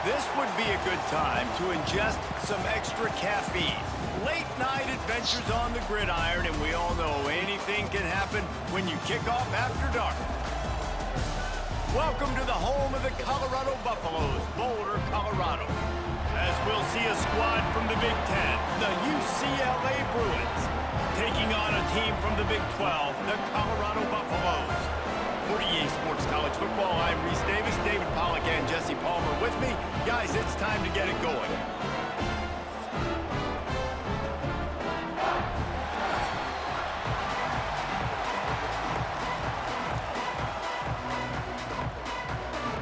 This would be a good time to ingest some extra caffeine. Late night adventures on the gridiron, and we all know anything can happen when you kick off after dark. Welcome to the home of the Colorado Buffaloes, Boulder, Colorado. As we'll see a squad from the Big Ten, the UCLA Bruins, taking on a team from the Big 12, the Colorado Buffaloes. For EA Sports College Football, I'm Reese Davis, David Pollack, and Jesse Palmer with me. Guys, it's time to get it going.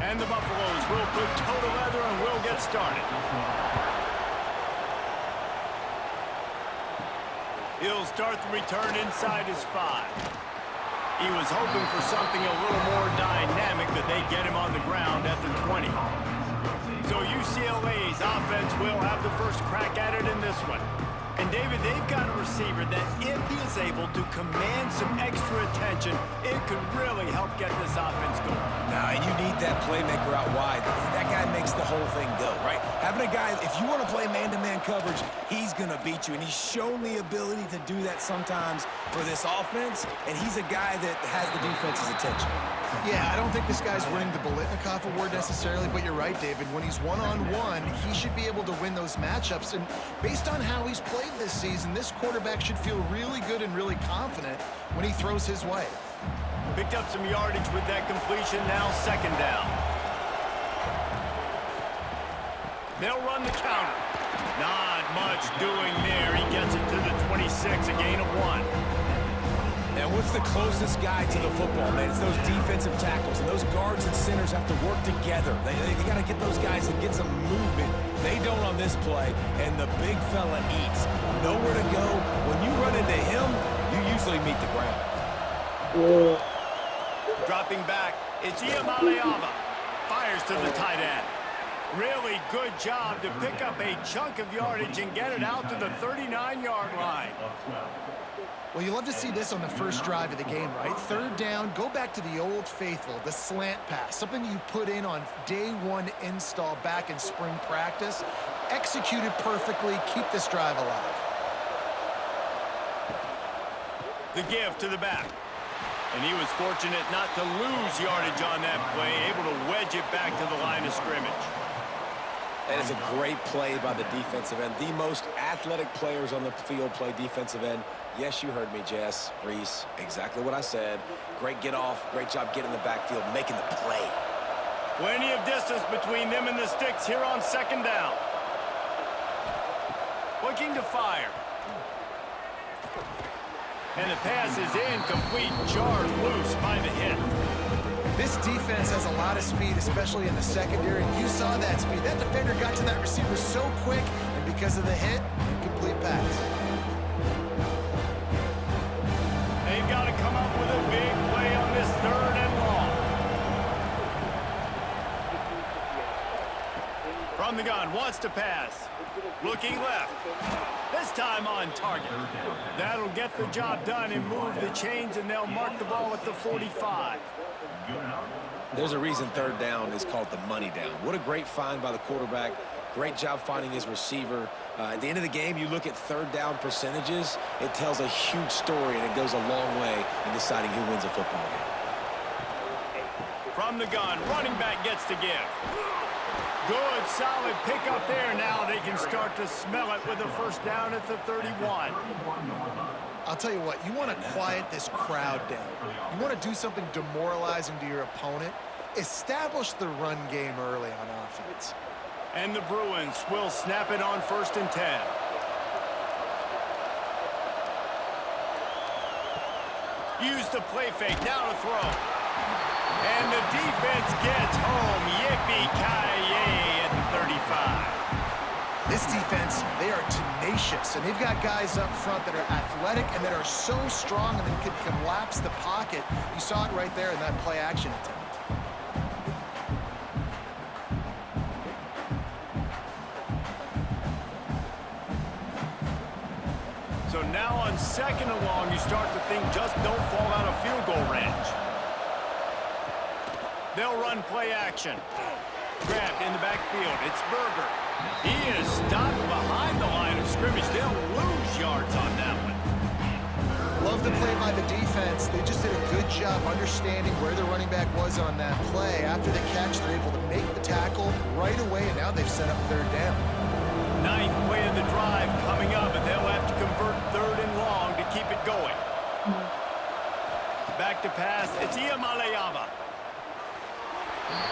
And the Buffaloes will put toe to leather and will get started. He'll start the return inside his 5. He was hoping for something a little more dynamic, but they get him on the ground at the 20. So UCLA's offense will have the first crack at it in this one. And David, they've got a receiver that if he is able to command some extra attention, it could really help get this offense going. Nah, and you need that playmaker out wide. That guy makes the whole thing go, right? Having a guy, if you want to play man-to-man coverage, he's going to beat you. And he's shown the ability to do that sometimes for this offense. And he's a guy that has the defense's attention. Yeah, I don't think this guy's winning the Bolitnikov award necessarily, but you're right, David. When he's one-on-one, he should be able to win those matchups. And based on how he's played this season, this quarterback should feel really good and really confident when he throws his way. Picked up some yardage with that completion, now second down. They'll run the counter. Not much doing there. He gets it to the 26, a gain of 1. And what's the closest guy to the football, man? It's those defensive tackles. And those guards and centers have to work together. They got to get those guys and get some movement. They don't on this play, and the big fella eats. Nowhere to go. When you run into him, you usually meet the ground. Dropping back, it's Iamaleava. Fires to the tight end. Really good job to pick up a chunk of yardage and get it out to the 39-yard line. Well, you love to see this on the first drive of the game, right? Third down, go back to the old faithful, the slant pass, something you put in on day one install back in spring practice. Executed perfectly, keep this drive alive. The give to the back. And he was fortunate not to lose yardage on that play, able to wedge it back to the line of scrimmage. That is a great play by the defensive end. The most athletic players on the field play defensive end. Yes, you heard me, Jess, Reese. Exactly what I said. Great get off. Great job getting in the backfield, making the play. Plenty of distance between them and the sticks here on second down. Looking to fire. And the pass is incomplete, jarred loose by the hit. This defense has a lot of speed, especially in the secondary, and you saw that speed. That defender got to that receiver so quick, and because of the hit, incomplete pass. They've got to come up with a big play on this third and long. From the gun, wants to pass. Looking left. This time on target. That'll get the job done and move the chains, and they'll mark the ball at the 45. There's a reason third down is called the money down. What a great find by the quarterback. Great job finding his receiver. At the end of the game, you look at third down percentages, it tells a huge story, and it goes a long way in deciding who wins a football game. From the gun, running back gets to give. Good, solid pickup there. Now they can start to smell it with a first down at the 31. I'll tell you what, you want to quiet this crowd down. You want to do something demoralizing to your opponent. Establish the run game early on offense. And the Bruins will snap it on 1st and 10. Use the play fake, now to throw. And the defense gets home. Yippee-ki-yay at the 35. This defense, they are tenacious, and they've got guys up front that are athletic and that are so strong and that can collapse the pocket. You saw it right there in that play action attempt. So now on second and long, you start to think just don't fall out of field goal range. They'll run play action. Grabbed in the backfield. It's Berger. He is stopped behind the line of scrimmage. They'll lose yards on that one. Love the play by the defense. They just did a good job understanding where the running back was on that play. After the catch, they're able to make the tackle right away, and now they've set up third down. Ninth play of the drive coming up, and they'll have to convert third and long to keep it going. Back to pass. It's Iamaleava.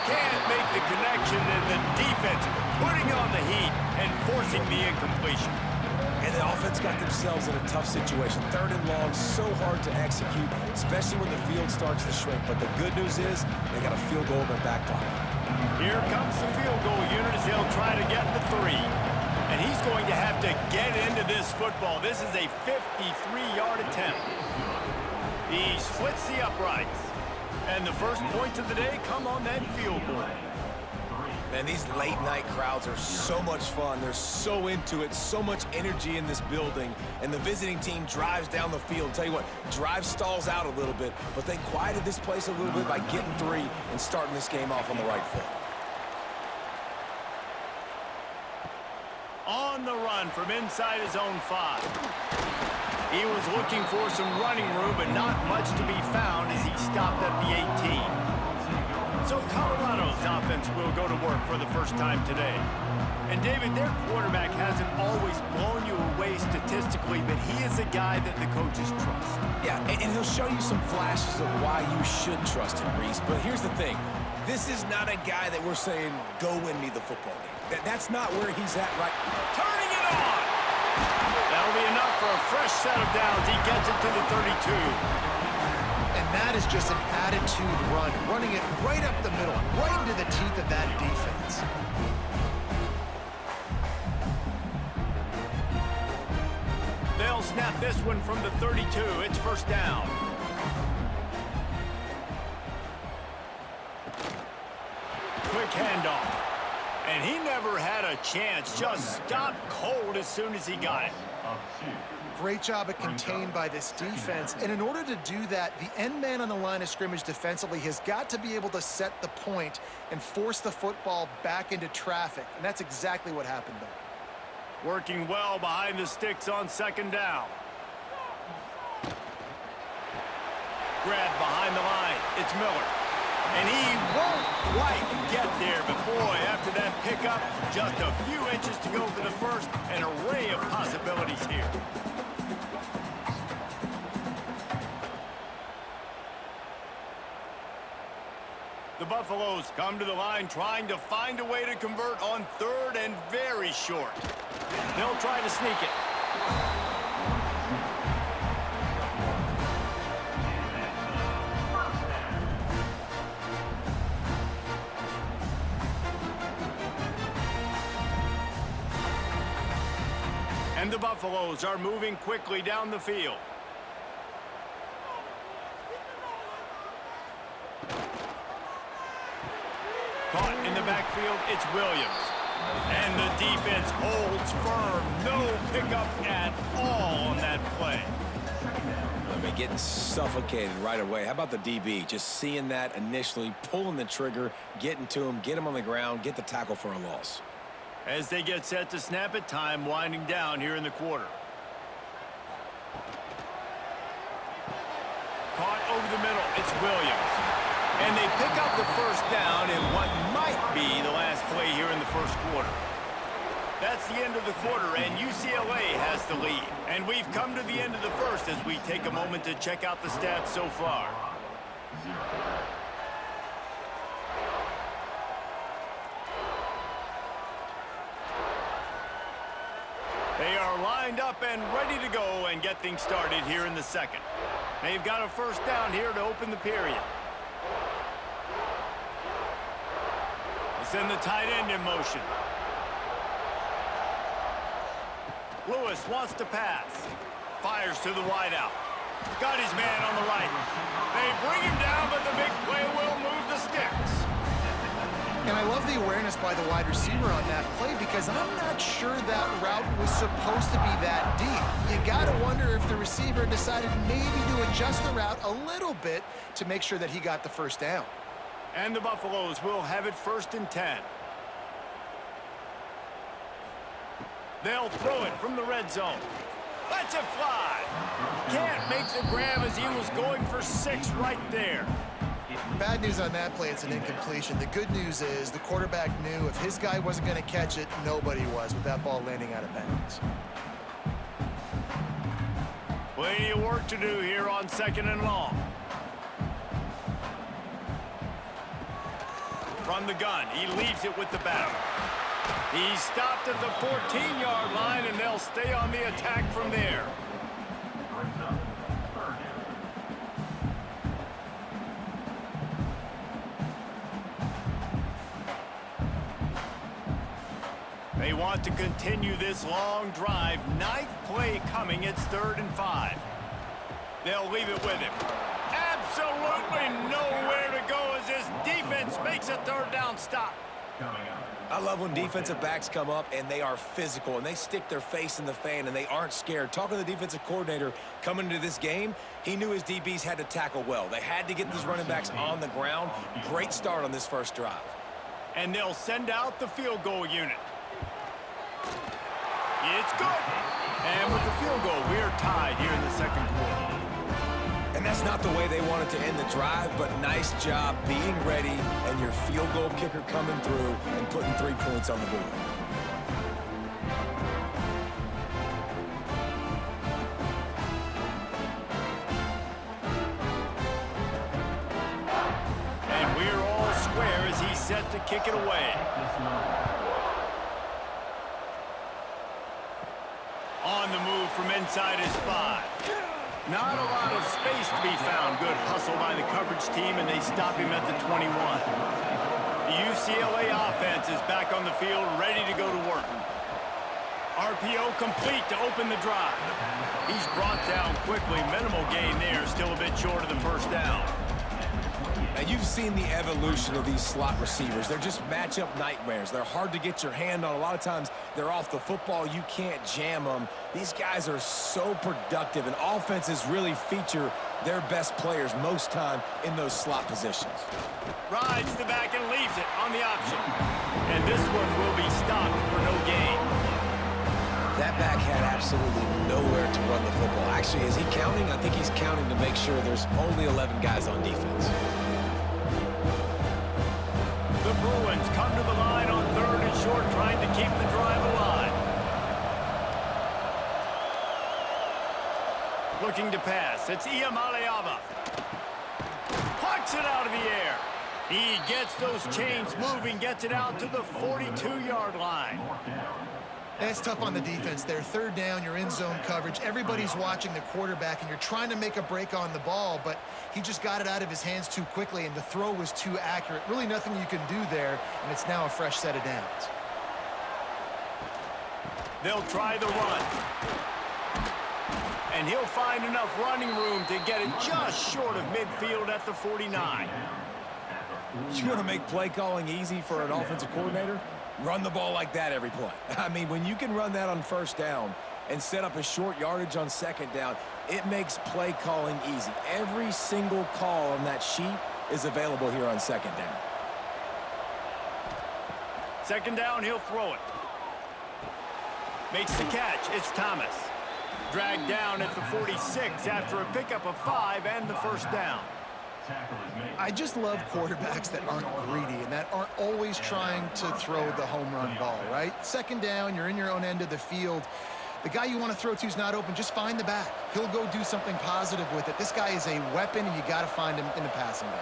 Can't make the connection, and the defense putting on the heat and forcing the incompletion. And the offense got themselves in a tough situation. Third and long, so hard to execute, especially when the field starts to shrink. But the good news is they got a field goal in their back pocket. Here comes the field goal unit as they'll try to get the 3. And he's going to have to get into this football. This is a 53-yard attempt. He splits the uprights. And the first points of the day come on that field goal. Man, these late-night crowds are so much fun. They're so into it, so much energy in this building. And the visiting team drives down the field. Tell you what, drive stalls out a little bit, but they quieted this place a little bit by getting 3 and starting this game off on the right foot. On the run from inside his own 5. He was looking for some running room, but not much to be found as he stopped at the 18. So Colorado's offense will go to work for the first time today. And David, their quarterback hasn't always blown you away statistically, but he is a guy that the coaches trust. Yeah, and he'll show you some flashes of why you should trust him, Reese. But here's the thing. This is not a guy that we're saying, go win me the football game. That's not where he's at right now. Turning it on! That'll be enough for a fresh set of downs. He gets it to the 32. And that is just an attitude run, running it right up the middle, right into the teeth of that defense. They'll snap this one from the 32. It's first down. Quick handoff. And he never had a chance. Just stopped cold as soon as he got it. Great job of contained by this defense. And in order to do that, the end man on the line of scrimmage defensively has got to be able to set the point and force the football back into traffic. And that's exactly what happened there. Working well behind the sticks on second down. Grab behind the line. It's Miller. And he won't quite get there, but boy, after that pickup, just a few inches to go for the first. An array of possibilities here. The Buffaloes come to the line trying to find a way to convert on third and very short. They'll try to sneak it. And the Buffaloes are moving quickly down the field. Caught in the backfield, it's Williams. And the defense holds firm. No pickup at all on that play. I mean, getting suffocated right away. How about the DB? Just seeing that initially, pulling the trigger, getting to him, get him on the ground, get the tackle for a loss. As they get set to snap it, time winding down here in the quarter. Caught over the middle, it's Williams. And they pick up the first down in what might be the last play here in the first quarter. That's the end of the quarter, and UCLA has the lead. And we've come to the end of the first as we take a moment to check out the stats so far. They are lined up and ready to go and get things started here in the second. They've got a first down here to open the period. They send the tight end in motion. Lewis wants to pass. Fires to the wideout. Got his man on the right. They bring him down, but the big play will move the sticks. And I love the awareness by the wide receiver on that play because I'm not sure that route was supposed to be that deep. You got to wonder if the receiver decided maybe to adjust the route a little bit to make sure that he got the first down. And the Buffaloes will have it 1st and 10. They'll throw it from the red zone. Lets it fly. Can't make the grab as he was going for 6 right there. Bad news on that play, it's an incompletion. The good news is the quarterback knew if his guy wasn't going to catch it, nobody was with that ball landing out of bounds. Plenty of work to do here on 2nd and long. From the gun, he leaves it with the back. He stopped at the 14-yard line, and they'll stay on the attack from there. They want to continue this long drive. 9th play coming. It's 3rd and 5. They'll leave it with him. Absolutely nowhere to go as this defense makes a 3rd down stop. I love when defensive backs come up and they are physical and they stick their face in the fan and they aren't scared. Talking to the defensive coordinator coming into this game, he knew his DBs had to tackle well. They had to get these running backs on the ground. Great start on this first drive. And they'll send out the field goal unit. It's good. And with the field goal, we're tied here in the 2nd quarter. And that's not the way they wanted to end the drive, but nice job being ready and your field goal kicker coming through and putting 3 points on the board. And we're all square as he's set to kick it away. On the move from inside his 5. Not a lot of space to be found. Good hustle by the coverage team, and they stop him at the 21. The UCLA offense is back on the field, ready to go to work. RPO complete to open the drive. He's brought down quickly. Minimal gain there, still a bit short of the 1st down. Now, you've seen the evolution of these slot receivers. They're just matchup nightmares. They're hard to get your hand on. A lot of times, they're off the football. You can't jam them. These guys are so productive, and offenses really feature their best players most time in those slot positions. Rides the back and leaves it on the option. And this one will be stopped for no gain. That back had absolutely nowhere to run the football. Actually, is he counting? I think he's counting to make sure there's only 11 guys on defense. The Bruins come to the line on 3rd and short, trying to keep the drive alive. Looking to pass. It's Iamaleava. Plucks it out of the air. He gets those chains moving, gets it out to the 42-yard line. That's tough on the defense there. 3rd down, you're in zone coverage. Everybody's watching the quarterback, and you're trying to make a break on the ball, but he just got it out of his hands too quickly, and the throw was too accurate. Really nothing you can do there, and it's now a fresh set of downs. They'll try the run. And he'll find enough running room to get it just short of midfield at the 49. You want to make play calling easy for an offensive coordinator? Run the ball like that every play. I mean, when you can run that on 1st down and set up a short yardage on 2nd down, it makes play calling easy. Every single call on that sheet is available here on 2nd down. 2nd down, he'll throw it. Makes the catch. It's Thomas. Dragged down at the 46 after a pickup of 5 and the 1st down. I just love quarterbacks that aren't greedy and that aren't always trying to throw the home run ball, right? 2nd down, you're in your own end of the field. The guy you want to throw to is not open. Just find the back. He'll go do something positive with it. This guy is a weapon, and you got to find him in the passing game.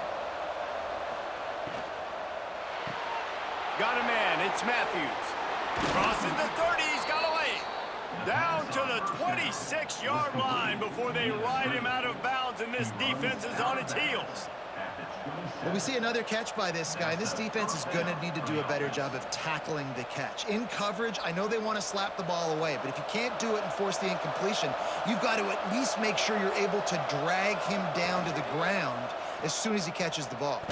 Got a man. It's Matthews. Crosses the 30. He's got a lane. Down to the 26-yard line before they ride him out of bounds, and this defense is on its heels. Well, we see another catch by this guy. This defense is going to need to do a better job of tackling the catch. In coverage, I know they want to slap the ball away, but if you can't do it and force the incompletion, you've got to at least make sure you're able to drag him down to the ground as soon as he catches the ball.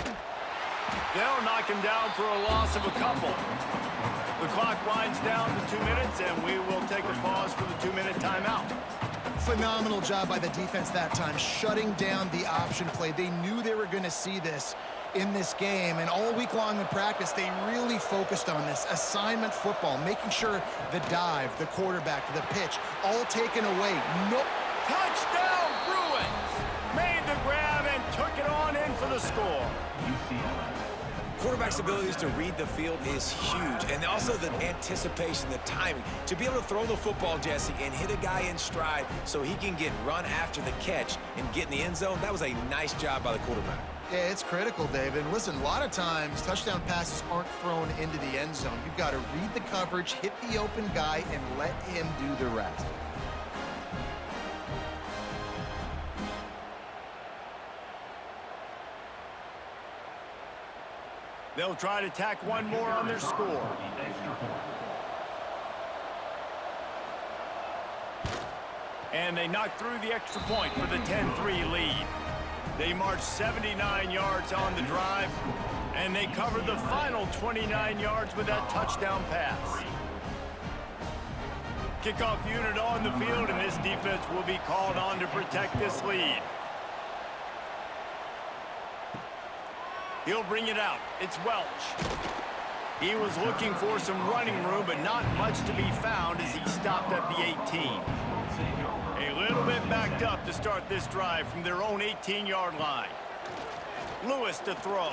They'll knock him down for a loss of a couple. The clock winds down to 2 minutes, and we will take a pause for the 2-minute timeout. Phenomenal job by the defense that time, shutting down the option play. They knew they were going to see this, in this game, and all week long in practice, they really focused on this assignment football, making sure the dive, the quarterback, the pitch, all taken away. No Touchdown, Bruins! Made the grab and took it on in for the score. Quarterback's abilities to read the field is huge, and also the anticipation, the timing. To be able to throw the football, Jesse, and hit a guy in stride so he can get run after the catch and get in the end zone, that was a nice job by the quarterback. Yeah, it's critical, David. Listen, a lot of times touchdown passes aren't thrown into the end zone. You've got to read the coverage, hit the open guy, and let him do the rest. They'll try to tack one more on their score. And they knock through the extra point for the 10-3 lead. They march 79 yards on the drive, and they cover the final 29 yards with that touchdown pass. Kickoff unit on the field, and this defense will be called on to protect this lead. He'll bring it out. It's Welch. He was looking for some running room, but not much to be found as he stopped at the 18. A little bit backed up to start this drive from their own 18-yard line. Lewis to throw.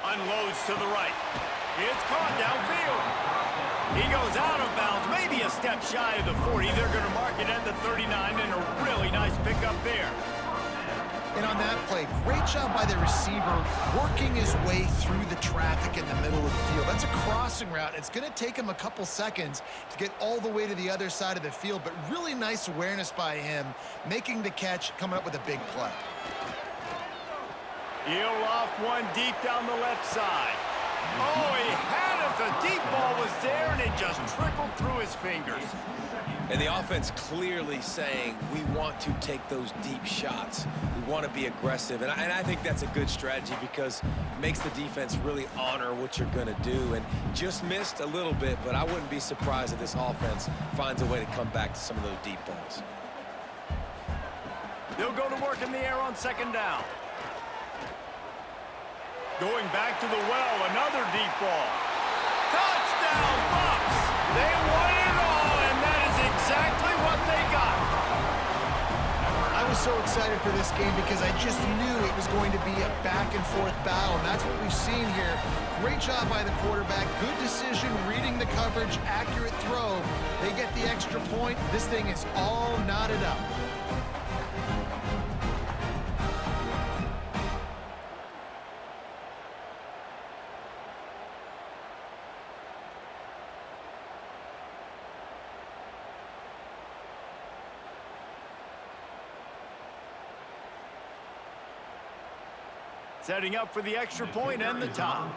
Unloads to the right. It's caught downfield. He goes out of bounds, maybe a step shy of the 40. They're going to mark it at the 39, and a really nice pickup there. And on that play, great job by the receiver working his way through the traffic in the middle of the field. That's a crossing route. It's going to take him a couple seconds to get all the way to the other side of the field, but really nice awareness by him, making the catch, coming up with a big play. He'll loft one deep down the left side. Oh, he had it. The deep ball was there, and it just trickled through his fingers. And the offense clearly saying, we want to take those deep shots. We want to be aggressive. And I think that's a good strategy because it makes the defense really honor what you're going to do. And just missed a little bit, but I wouldn't be surprised if this offense finds a way to come back to some of those deep balls. They'll go to work in the air on second down. Going back to the well, another deep ball. Touchdown, Bucks! They won it all, and that is exactly what they got. I was so excited for this game because I just knew it was going to be a back-and-forth battle, and that's what we've seen here. Great job by the quarterback, good decision, reading the coverage, accurate throw. They get the extra point. This thing is all knotted up. Setting up for the extra point and the tie.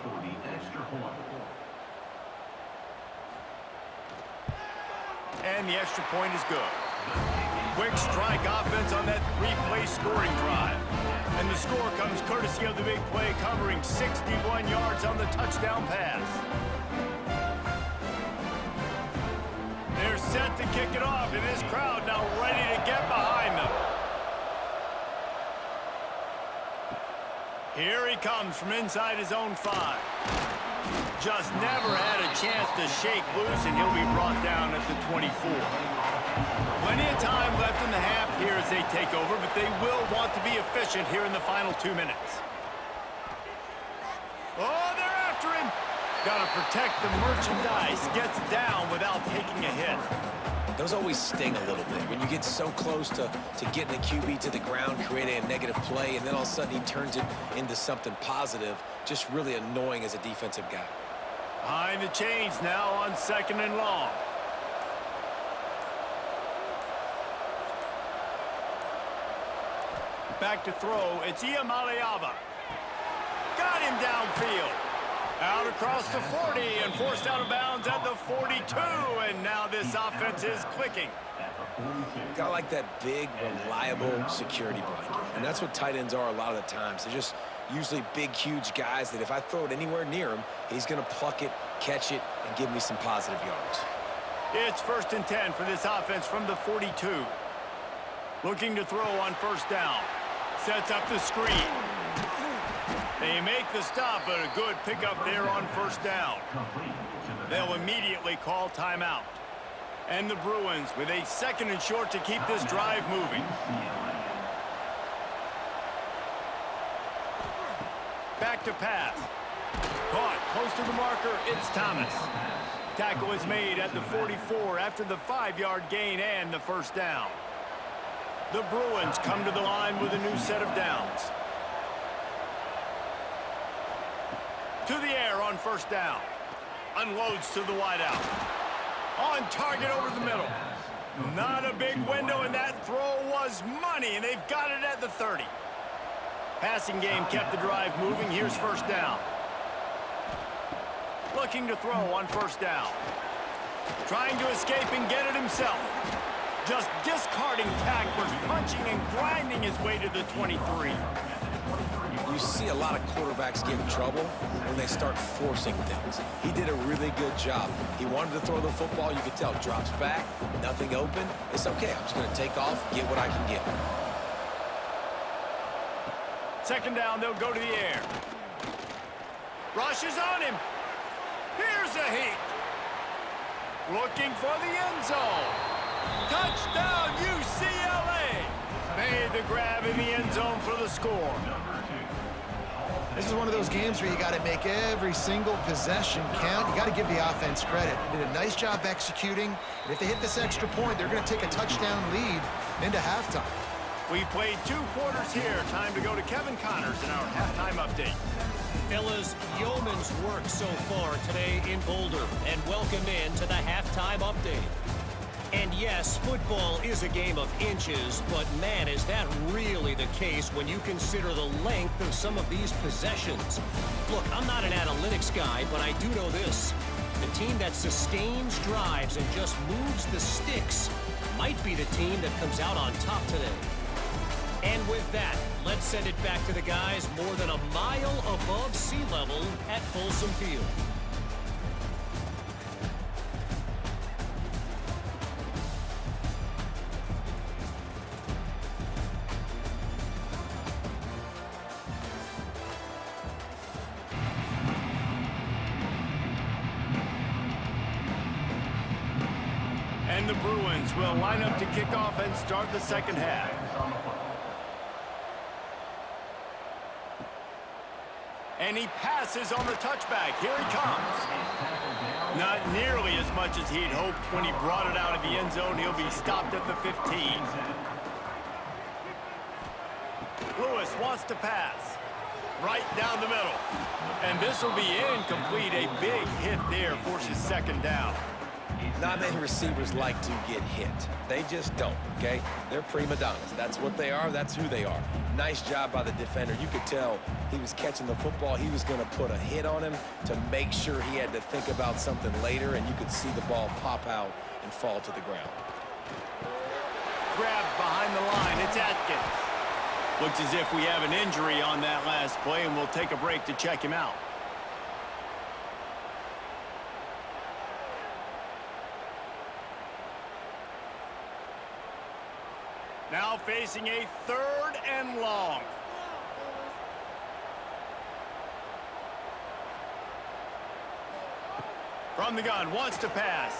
And the extra point is good. Quick strike offense on that three-play scoring drive. And the score comes courtesy of the big play covering 61 yards on the touchdown pass. They're set to kick it off, and this crowd now ready to get behind them. Here he comes from inside his own 5. Just never had a chance to shake loose, and he'll be brought down at the 24. Plenty of time left in the half here as they take over, but they will want to be efficient here in the final 2 minutes. Oh, they're after him. Got to protect the merchandise. Gets down without taking a hit. Those always sting a little bit when you get so close to getting the QB to the ground, creating a negative play, and then all of a sudden he turns it into something positive. Just really annoying as a defensive guy. Behind the chains now on second and long. Back to throw. It's Iamaleava. Got him downfield. Out across the 40 and forced out of bounds at the 42. And now this offense is clicking. Got like that big, reliable security blanket. And that's what tight ends are a lot of the times. They're just usually big, huge guys that if I throw it anywhere near him, he's going to pluck it, catch it, and give me some positive yards. It's 1st and 10 for this offense from the 42. Looking to throw on first down. Sets up the screen. They make the stop, but a good pickup there on first down. They'll immediately call timeout. And the Bruins with a 2nd and short to keep this drive moving. Back to pass. Caught close to the marker. It's Thomas. Tackle is made at the 44 after the 5-yard gain and the first down. The Bruins come to the line with a new set of downs. To the air on first down. Unloads to the wideout. On target over the middle. Not a big window, and that throw was money, and they've got it at the 30. Passing game kept the drive moving. Here's first down. Looking to throw on first down. Trying to escape and get it himself. Just discarding tacklers, punching and grinding his way to the 23. You see a lot of quarterbacks get in trouble when they start forcing things. He did a really good job. He wanted to throw the football. You could tell. Drops back, nothing open. It's okay. I'm just going to take off, get what I can get. 2nd down, they'll go to the air. Rushes on him. Here's a heat. Looking for the end zone. Touchdown, UCLA. Made the grab in the end zone for the score. This is one of those games where you got to make every single possession count. You got to give the offense credit. They did a nice job executing. And if they hit this extra point, they're going to take a touchdown lead into halftime. We've played 2 quarters here. Time to go to Kevin Connors in our halftime update. Fellas, yeoman's work so far today in Boulder, and welcome in to the halftime update. And yes, football is a game of inches, but man, is that really the case when you consider the length of some of these possessions. Look, I'm not an analytics guy, but I do know this. The team that sustains drives and just moves the sticks might be the team that comes out on top today. And with that, let's send it back to the guys more than a mile above sea level at Folsom Field. And the Bruins will line up to kick off and start the 2nd half. And he passes on the touchback. Here he comes. Not nearly as much as he'd hoped when he brought it out of the end zone. He'll be stopped at the 15. Lewis wants to pass. Right down the middle. And this will be incomplete. A big hit there forces 2nd down. Not many receivers like to get hit. They just don't, okay? They're prima donnas. That's what they are. That's who they are. Nice job by the defender. You could tell he was catching the football. He was going to put a hit on him to make sure he had to think about something later, and you could see the ball pop out and fall to the ground. Grabbed behind the line. It's Atkins. Looks as if we have an injury on that last play, and we'll take a break to check him out. Now facing a 3rd and long. From the gun, wants to pass.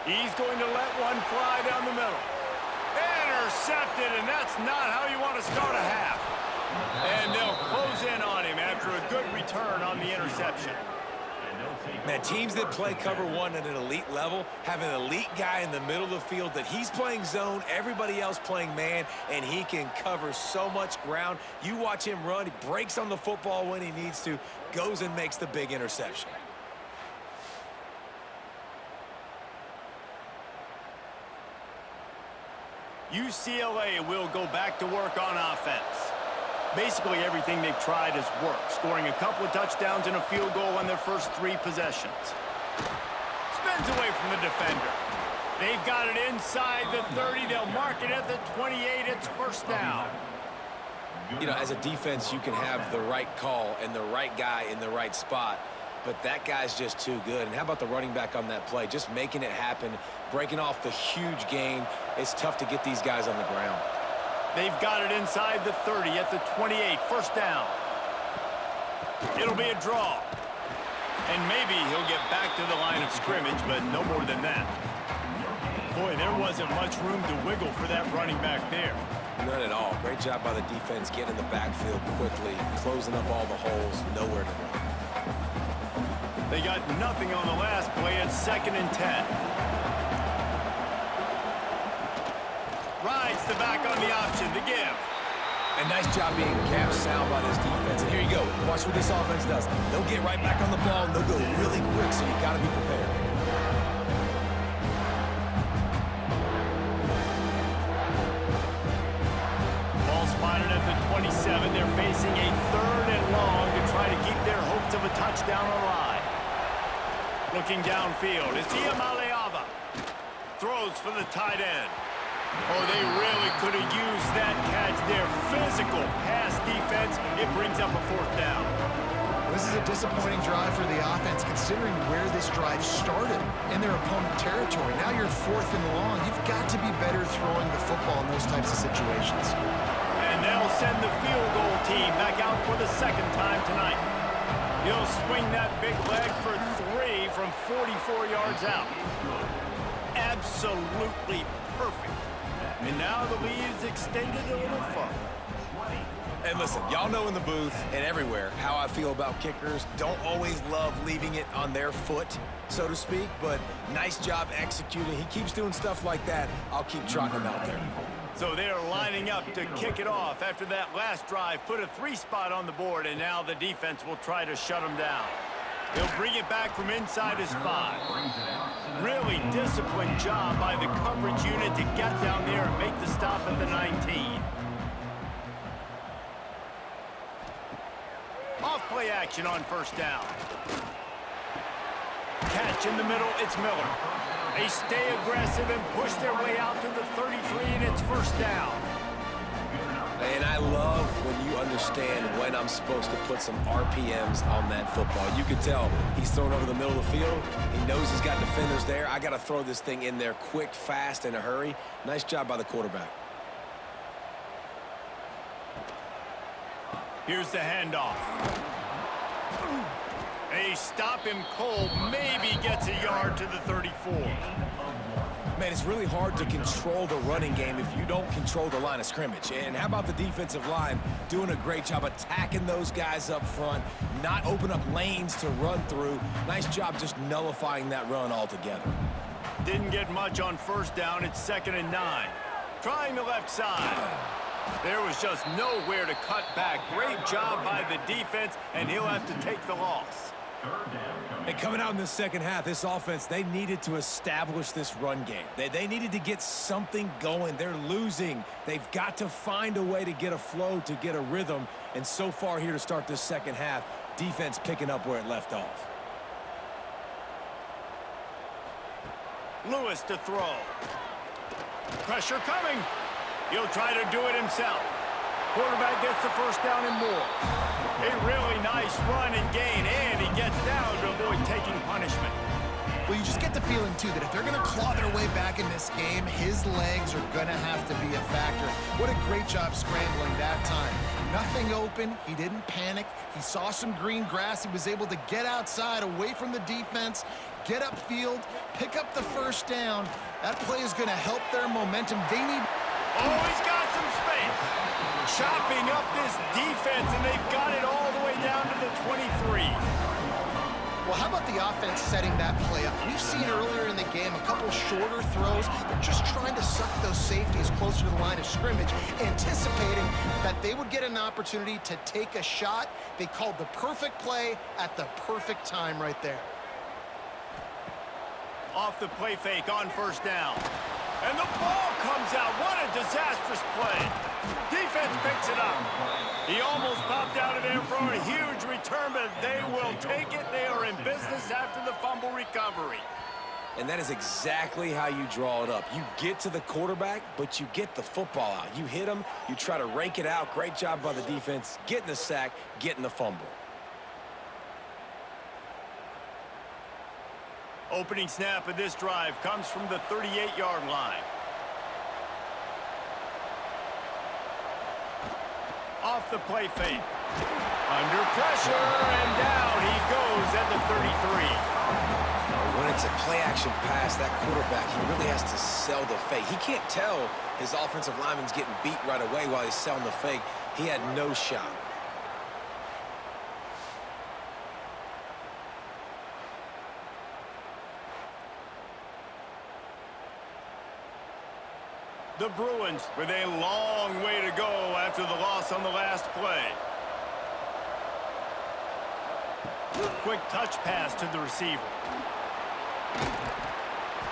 He's going to let one fly down the middle. Intercepted, and that's not how you want to start a half. And they'll close in on him after a good return on the interception. Man, teams that play cover one at an elite level have an elite guy in the middle of the field that he's playing zone, everybody else playing man, and he can cover so much ground. You watch him run, he breaks on the football when he needs to, goes and makes the big interception. UCLA will go back to work on offense. Basically everything they've tried has worked, scoring a couple of touchdowns and a field goal on their first 3 possessions. Spins away from the defender. They've got it inside the 30. They'll mark it at the 28. It's first down. You know, as a defense, you can have the right call and the right guy in the right spot, but that guy's just too good. And how about the running back on that play? Just making it happen, breaking off the huge gain. It's tough to get these guys on the ground. They've got it inside the 30 at the 28. First down. It'll be a draw. And maybe he'll get back to the line of scrimmage, but no more than that. Boy, there wasn't much room to wiggle for that running back there. None at all. Great job by the defense getting in the backfield quickly, closing up all the holes, nowhere to run. They got nothing on the last play at 2nd and 10. Rides the back on the option to give. And nice job being capped sound by this defense. And here you go. Watch what this offense does. They'll get right back on the ball, and they'll go really quick, so you got to be prepared. Ball spotted at the 27. They're facing a 3rd and long to try to keep their hopes of a touchdown alive. Looking downfield is Maleava. Throws for the tight end. Oh, they really could have used that catch. Their physical pass defense, it brings up a 4th down. This is a disappointing drive for the offense, considering where this drive started in their opponent territory. Now you're 4th and long. You've got to be better throwing the football in those types of situations. And they'll send the field goal team back out for the 2nd time tonight. He'll swing that big leg for 3 from 44 yards out. Absolutely perfect. And now the lead is extended a little further. And listen, y'all know in the booth and everywhere how I feel about kickers. Don't always love leaving it on their foot, so to speak, but nice job executing. He keeps doing stuff like that. I'll keep trotting him out there. So they're lining up to kick it off after that last drive. Put a 3 spot on the board, and now the defense will try to shut them down. He'll bring it back from inside his 5. Really disciplined job by the coverage unit to get down there and make the stop at the 19. Off play action on 1st down. Catch in the middle, it's Miller. They stay aggressive and push their way out to the 33, and it's 1st down. And I love when you understand when I'm supposed to put some RPMs on that football. You can tell he's thrown over the middle of the field. He knows he's got defenders there. I got to throw this thing in there quick, fast, in a hurry. Nice job by the quarterback. Here's the handoff. They stop him cold. Maybe gets a yard to the 34. Man, it's really hard to control the running game if you don't control the line of scrimmage. And how about the defensive line doing a great job attacking those guys up front, not open up lanes to run through. Nice job just nullifying that run altogether. Didn't get much on 1st down. It's 2nd and 9. Trying the left side. There was just nowhere to cut back. Great job by the defense, and he'll have to take the loss. And coming out in the 2nd half, this offense, they needed to establish this run game. They needed to get something going. They're losing. They've got to find a way to get a flow, to get a rhythm. And so far here to start this 2nd half, defense picking up where it left off. Lewis to throw. Pressure coming. He'll try to do it himself. Quarterback gets the 1st down and more. A really nice run and gain, and he gets down to avoid taking punishment. Well, you just get the feeling, too, that if they're going to claw their way back in this game, his legs are going to have to be a factor. What a great job scrambling that time. Nothing open. He didn't panic. He saw some green grass. He was able to get outside, away from the defense, get upfield, pick up the 1st down. That play is going to help their momentum. They need... Oh, he's got some space. Chopping up this defense, and they've got it all the way down to the 23. Well, how about the offense setting that play up? We've seen earlier in the game a couple shorter throws. They're just trying to suck those safeties closer to the line of scrimmage, anticipating that they would get an opportunity to take a shot. They called the perfect play at the perfect time right there. Off the play fake on 1st down. And the ball comes out. What a disastrous play. Defense picks it up. He almost popped out of there for a huge return, but they will take it. They are in business after the fumble recovery. And that is exactly how you draw it up. You get to the quarterback, but you get the football out. You hit him, you try to rake it out. Great job by the defense, getting the sack, getting the fumble. Opening snap of this drive comes from the 38-yard line. Off the play fake. Under pressure, and down he goes at the 33. When it's a play-action pass, that quarterback, he really has to sell the fake. He can't tell his offensive lineman's getting beat right away while he's selling the fake. He had no shot. The Bruins with a long way to go after the loss on the last play. Quick touch pass to the receiver.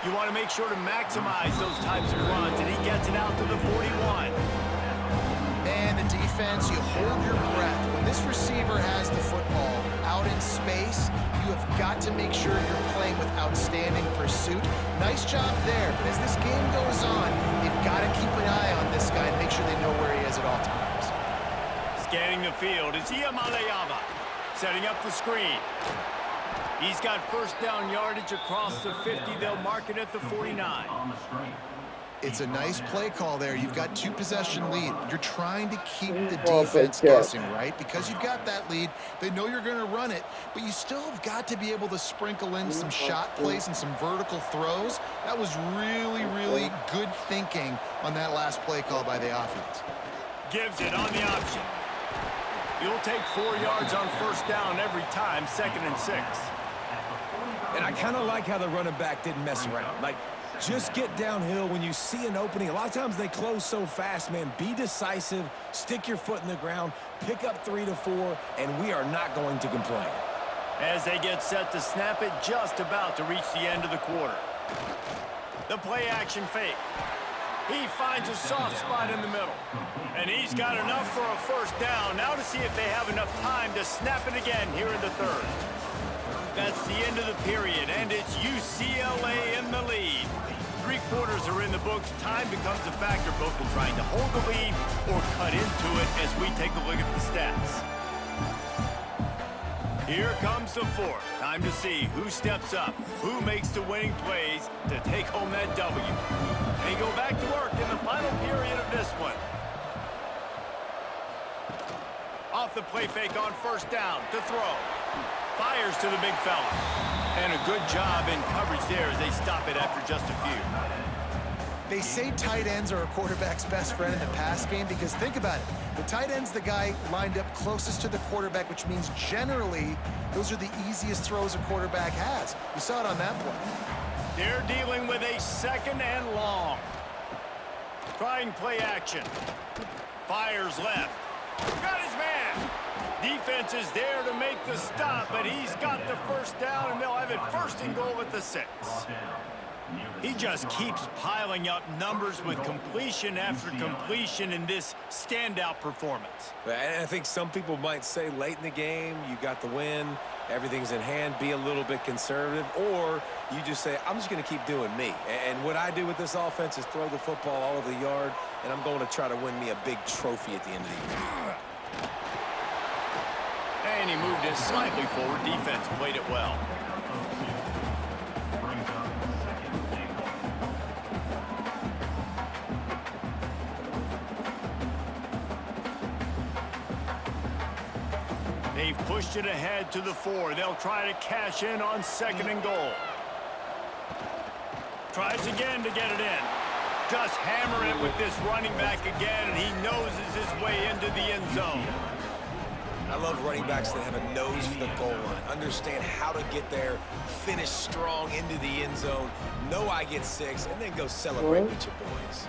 You want to make sure to maximize those types of runs, and he gets it out to the 41. Man, the defense, you hold your breath. When this receiver has the football out in space, you have got to make sure you're playing with outstanding pursuit. Nice job there, but as this game goes on, they've got to keep an eye on this guy and make sure they know where he is at all times. Scanning the field is Iamaleava, setting up the screen. He's got first down yardage across the 50. They'll mark it at the 49. It's a nice play call there. You've got two-possession lead. You're trying to keep the defense guessing, right? Because you've got that lead, they know you're going to run it, but you still have got to be able to sprinkle in some shot plays and some vertical throws. That was really, really good thinking on that last play call by the offense. Gives it on the option. You'll take 4 yards on first down every time, 2nd and 6. And I kind of like how the running back didn't mess around. Like, just get downhill when you see an opening. A lot of times they close so fast, man. Be decisive, stick your foot in the ground, pick up 3 to 4, and we are not going to complain. As they get set to snap it, just about to reach the end of the quarter. The play action fake. He finds a soft spot in the middle. And he's got enough for a first down. Now to see if they have enough time to snap it again here in the 3rd. That's the end of the period, and it's UCLA in the lead. 3 quarters are in the books. Time becomes a factor, both in trying to hold the lead or cut into it as we take a look at the stats. Here comes the 4th. Time to see who steps up, who makes the winning plays to take home that W. They go back to work in the final period of this one. Off the play fake on first down to throw. Fires to the big fella. And a good job in coverage there as they stop it after just a few. They say tight ends are a quarterback's best friend in the pass game because think about it. The tight end's the guy lined up closest to the quarterback, which means generally those are the easiest throws a quarterback has. You saw it on that play. They're dealing with a 2nd and long. Trying play action. Fires left. Got his man. Defense is there to make the stop, but he's got the first down, and they'll have it 1st and goal at the 6. He just keeps piling up numbers with completion after completion in this standout performance. And I think some people might say late in the game, you got the win, everything's in hand, be a little bit conservative, or you just say, I'm just going to keep doing me. And what I do with this offense is throw the football all over the yard, and I'm going to try to win me a big trophy at the end of the year. And he moved it slightly forward. Defense played it well. They've pushed it ahead to the 4. They'll try to cash in on 2nd and goal. Tries again to get it in. Just hammer it with this running back again, and he noses his way into the end zone. I love running backs that have a nose for the goal line. Understand how to get there, finish strong into the end zone, know I get 6, and then go celebrate with your boys.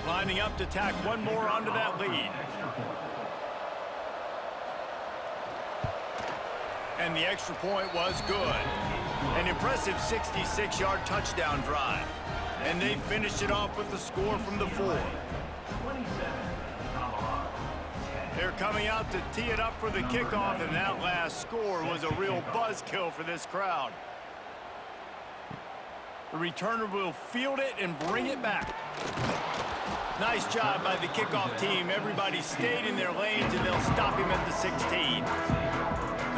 Lining up to tack one more onto that lead. And the extra point was good. An impressive 66-yard touchdown drive. And they finished it off with the score from the 4. They're coming out to tee it up for the kickoff, and that last score was a real buzzkill for this crowd. The returner will field it and bring it back. Nice job by the kickoff team. Everybody stayed in their lanes, and they'll stop him at the 16.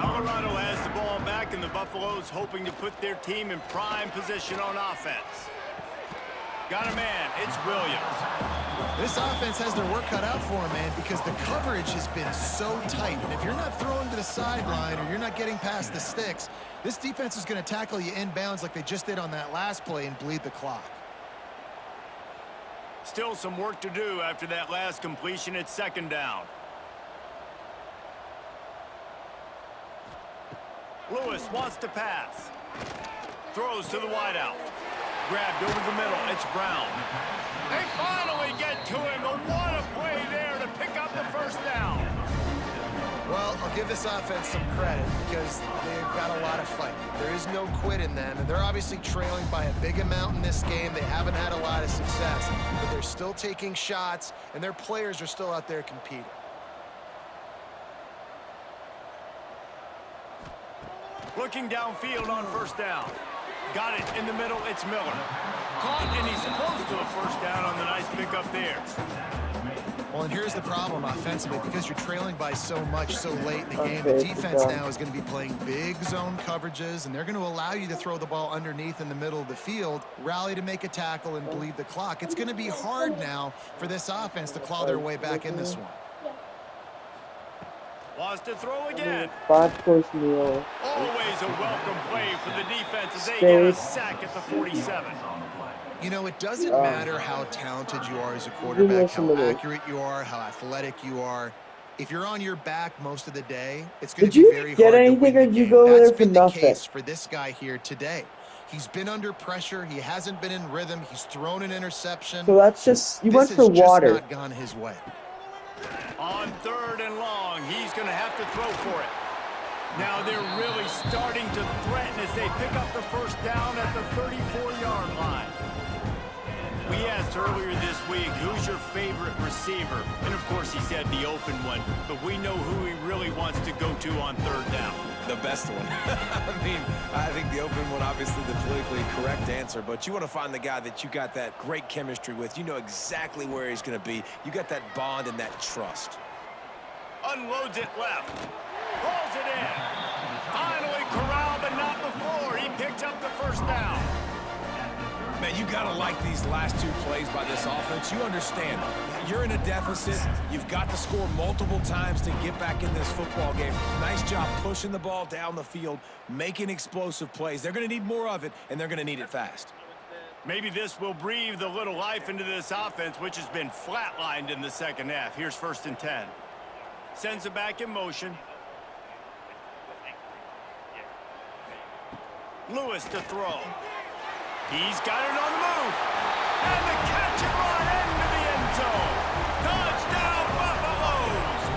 Colorado has the ball back, and the Buffaloes hoping to put their team in prime position on offense. Got a man. It's Williams. This offense has their work cut out for them, man, because the coverage has been so tight. And if you're not throwing to the sideline or you're not getting past the sticks, this defense is going to tackle you inbounds like they just did on that last play and bleed the clock. Still some work to do after that last completion at second down. Lewis wants to pass. Throws to the wideout. Grabbed over the middle. It's Brown. They finally get to him. But what a play there to pick up the first down. Well, I'll give this offense some credit because they've got a lot of fight. There is no quit in them, and they're obviously trailing by a big amount in this game. They haven't had a lot of success, but they're still taking shots, and their players are still out there competing. Looking downfield on first down. Got it in the middle. It's Miller. Caught, and he's close to a first down on the nice pickup there. Well, and here's the problem offensively. Because you're trailing by so much so late in the game, the defense now is going to be playing big zone coverages, and they're going to allow you to throw the ball underneath in the middle of the field, rally to make a tackle, and bleed the clock. It's going to be hard now for this offense to claw their way back in this one. Wants to throw again. Always Always a welcome play for the defense as they get a sack at the 47. You know, it doesn't matter how talented you are as a quarterback, how accurate you are, how athletic you are. If you're on your back most of the day, it's going to be very hard to win the game. That's been the case for this guy here today. He's been under pressure. He hasn't been in rhythm. He's thrown an interception. So that's just, you went for water. This has just not gone his way. On third and long, he's going to have to throw for it. Now they're really starting to threaten as they pick up the first down at the 34-yard line. We asked earlier this week, who's your favorite receiver? And of course he said the open one, but we know who he really wants to go to on third down. The best one. I think the open one, obviously the politically correct answer, but you want to find the guy that you got that great chemistry with. You know exactly where he's going to be. You got that bond and that trust. Unloads it left. Pulls it in. Finally corralled, but not before. He picks up the first down. Man, you got to like these last two plays by this offense. You understand, you're in a deficit. You've got to score multiple times to get back in this football game. Nice job pushing the ball down the field, making explosive plays. They're going to need more of it, and they're going to need it fast. Maybe this will breathe a little life into this offense, which has been flatlined in the second half. Here's 1st and 10. Sends it back in motion. Lewis to throw. He's got it on the move. And the catch and run into the end zone. Touchdown, Buffaloes!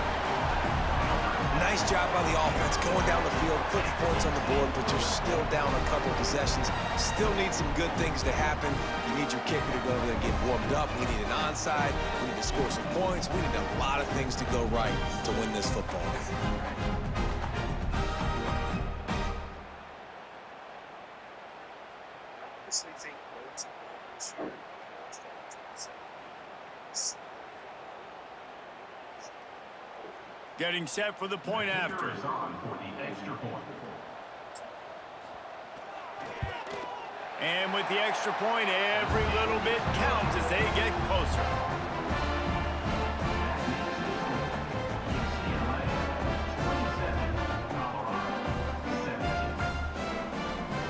Nice job by the offense going down the field, putting points on the board, but you're still down a couple of possessions. Still need some good things to happen. You need your kicker to go over there and get warmed up. We need an onside. We need to score some points. We need a lot of things to go right to win this football game. Getting set for the point after. And with the extra point, every little bit counts as they get closer.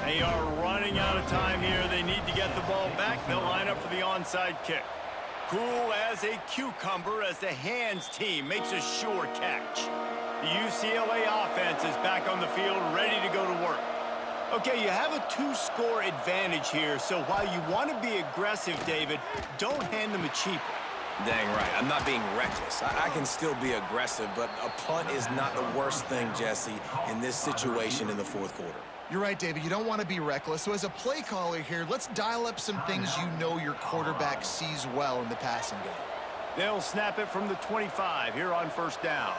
They are running out of time here. They need to get the ball back. They'll line up for the onside kick. Cool as a cucumber as the hands team makes a sure catch. The UCLA offense is back on the field, ready to go to work. Okay, you have a 2-score advantage here, so while you want to be aggressive, David, don't hand them a cheap one. Dang right. I'm not being reckless. I can still be aggressive, but a punt is not the worst thing, Jesse, in this situation in the fourth quarter. You're right, David. You don't want to be reckless. So as a play caller here, let's dial up some things you know your quarterback sees well in the passing game. They'll snap it from the 25 here on first down.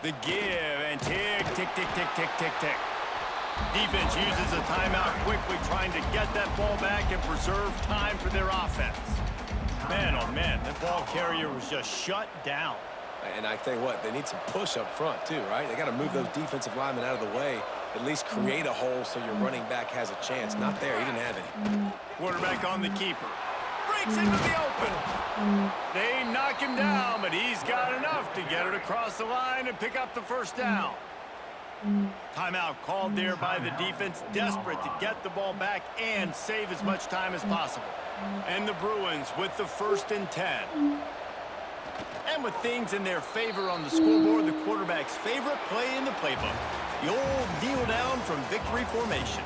The give and tick, tick, tick, tick, tick, tick, tick. Defense uses a timeout quickly, trying to get that ball back and preserve time for their offense. Man, oh man, the ball carrier was just shut down. And I tell you what, they need some push up front too, right? They got to move those defensive linemen out of the way, at least create a hole so your running back has a chance. Not there. He didn't have any. Quarterback on the keeper. Breaks into the open. They knock him down, but he's got enough to get it across the line and pick up the first down. Timeout called there by the defense, desperate to get the ball back and save as much time as possible. And the Bruins with the 1st and 10. And with things in their favor on the scoreboard, the quarterback's favorite play in the playbook, the old kneel down from victory formation.